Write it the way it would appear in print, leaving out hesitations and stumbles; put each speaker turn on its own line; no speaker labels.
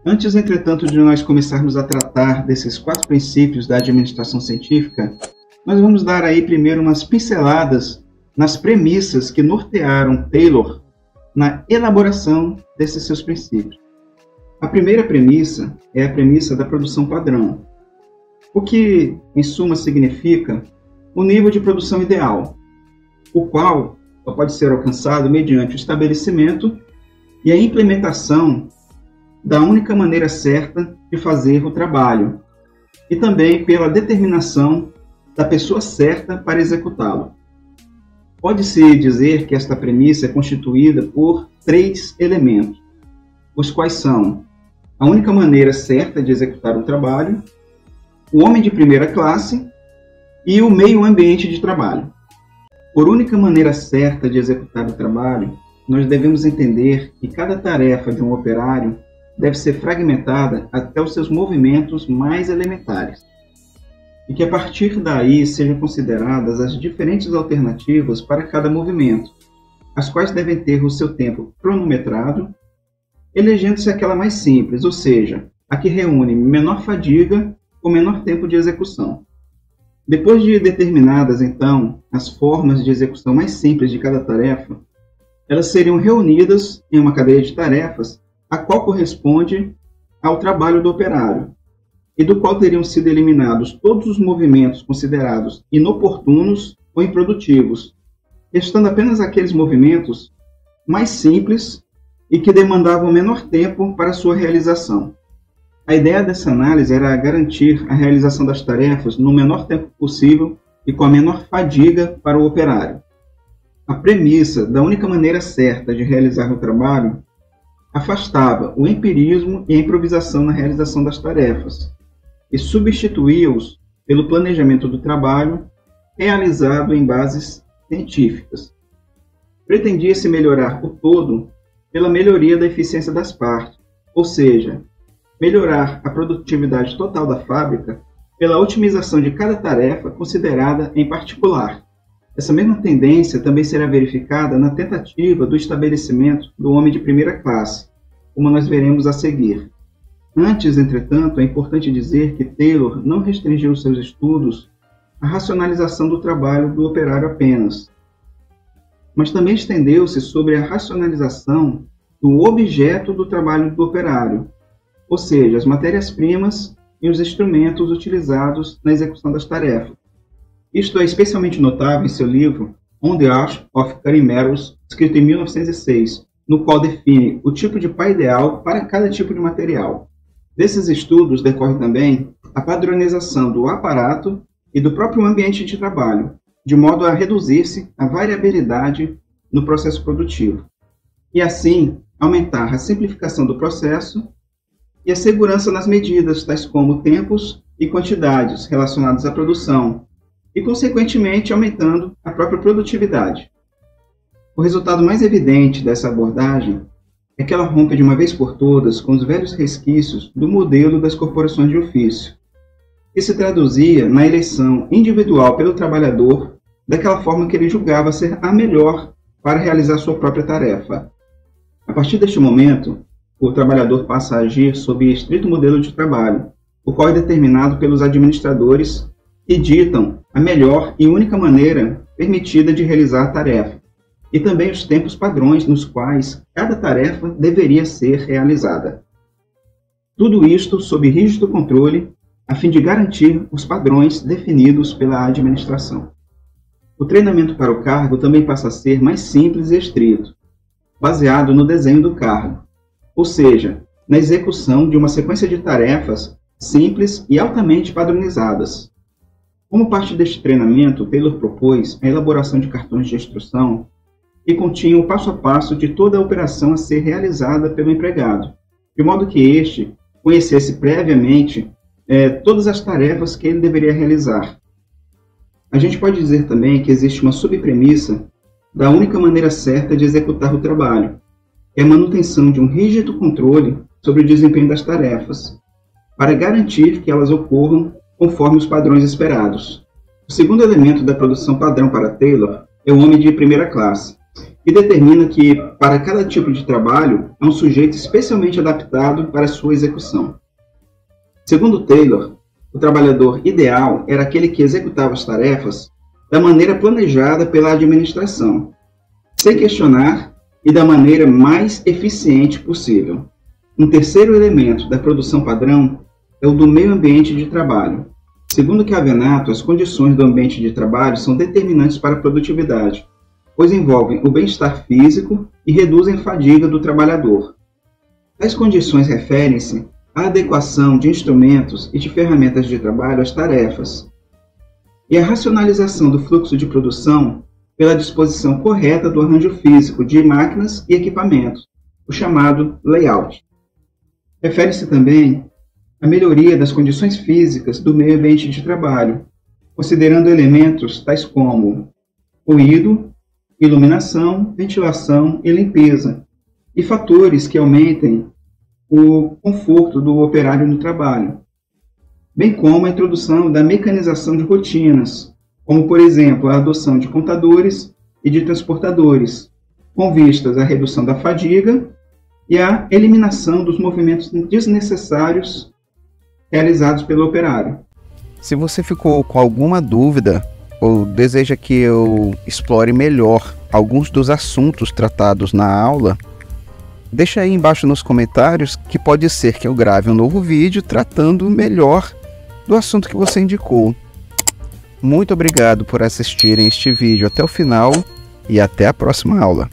Antes, entretanto, de nós começarmos a tratar desses 4 princípios da administração científica, nós vamos dar aí primeiro umas pinceladas nas premissas que nortearam Taylor na elaboração desses seus princípios. A primeira premissa é a premissa da produção padrão, o que, em suma, significa o nível de produção ideal, o qual só pode ser alcançado mediante o estabelecimento e a implementação da única maneira certa de fazer o trabalho, e também pela determinação da pessoa certa para executá-lo. Pode-se dizer que esta premissa é constituída por 3 elementos, os quais são a única maneira certa de executar o trabalho, o homem de primeira classe e o meio ambiente de trabalho. Por única maneira certa de executar o trabalho, nós devemos entender que cada tarefa de um operário deve ser fragmentada até os seus movimentos mais elementares, e que a partir daí sejam consideradas as diferentes alternativas para cada movimento, as quais devem ter o seu tempo cronometrado, elegendo-se aquela mais simples, ou seja, a que reúne menor fadiga com menor tempo de execução. Depois de determinadas, então, as formas de execução mais simples de cada tarefa, elas seriam reunidas em uma cadeia de tarefas, a qual corresponde ao trabalho do operário, e do qual teriam sido eliminados todos os movimentos considerados inoportunos ou improdutivos, restando apenas aqueles movimentos mais simples e que demandavam menor tempo para sua realização. A ideia dessa análise era garantir a realização das tarefas no menor tempo possível e com a menor fadiga para o operário. A premissa da única maneira certa de realizar o trabalho afastava o empirismo e a improvisação na realização das tarefas e substituía-os pelo planejamento do trabalho realizado em bases científicas. Pretendia-se melhorar o todo pela melhoria da eficiência das partes, ou seja, melhorar a produtividade total da fábrica pela otimização de cada tarefa considerada em particular. Essa mesma tendência também será verificada na tentativa do estabelecimento do homem de primeira classe, como nós veremos a seguir. Antes, entretanto, é importante dizer que Taylor não restringiu seus estudos à racionalização do trabalho do operário apenas, mas também estendeu-se sobre a racionalização do objeto do trabalho do operário, ou seja, as matérias-primas e os instrumentos utilizados na execução das tarefas. Isto é especialmente notável em seu livro On the Art of Cutting Metals, escrito em 1906, no qual define o tipo de pá ideal para cada tipo de material. Desses estudos decorre também a padronização do aparato e do próprio ambiente de trabalho, de modo a reduzir-se a variabilidade no processo produtivo, e assim aumentar a simplificação do processo e a segurança nas medidas, tais como tempos e quantidades relacionados à produção, e, consequentemente, aumentando a própria produtividade. O resultado mais evidente dessa abordagem é que ela rompe de uma vez por todas com os velhos resquícios do modelo das corporações de ofício, que se traduzia na eleição individual pelo trabalhador daquela forma que ele julgava ser a melhor para realizar sua própria tarefa. A partir deste momento, o trabalhador passa a agir sob estrito modelo de trabalho, o qual é determinado pelos administradores que ditam a melhor e única maneira permitida de realizar a tarefa, e também os tempos padrões nos quais cada tarefa deveria ser realizada. Tudo isto sob rígido controle, a fim de garantir os padrões definidos pela administração. O treinamento para o cargo também passa a ser mais simples e estrito, baseado no desenho do cargo, ou seja, na execução de uma sequência de tarefas simples e altamente padronizadas. Como parte deste treinamento, Taylor propôs a elaboração de cartões de instrução que continham o passo a passo de toda a operação a ser realizada pelo empregado, de modo que este conhecesse previamente todas as tarefas que ele deveria realizar. A gente pode dizer também que existe uma subpremissa da única maneira certa de executar o trabalho, que é a manutenção de um rígido controle sobre o desempenho das tarefas, para garantir que elas ocorram conforme os padrões esperados. O segundo elemento da produção padrão para Taylor é o homem de primeira classe. que determina que, para cada tipo de trabalho, há um sujeito especialmente adaptado para sua execução. Segundo Taylor, o trabalhador ideal era aquele que executava as tarefas da maneira planejada pela administração, sem questionar e da maneira mais eficiente possível. Um terceiro elemento da produção padrão é o do meio ambiente de trabalho. Segundo Chiavenato, as condições do ambiente de trabalho são determinantes para a produtividade, pois envolvem o bem-estar físico e reduzem a fadiga do trabalhador. Tais condições referem-se à adequação de instrumentos e de ferramentas de trabalho às tarefas, e à racionalização do fluxo de produção pela disposição correta do arranjo físico de máquinas e equipamentos, o chamado layout. Refere-se também à melhoria das condições físicas do meio ambiente de trabalho, considerando elementos tais como ruído, iluminação, ventilação e limpeza, e fatores que aumentem o conforto do operário no trabalho, bem como a introdução da mecanização de rotinas, como, por exemplo, a adoção de contadores e de transportadores, com vistas à redução da fadiga e à eliminação dos movimentos desnecessários realizados pelo operário.
Se você ficou com alguma dúvida ou deseja que eu explore melhor alguns dos assuntos tratados na aula, deixa aí embaixo nos comentários que pode ser que eu grave um novo vídeo tratando melhor do assunto que você indicou. Muito obrigado por assistirem este vídeo até o final e até a próxima aula.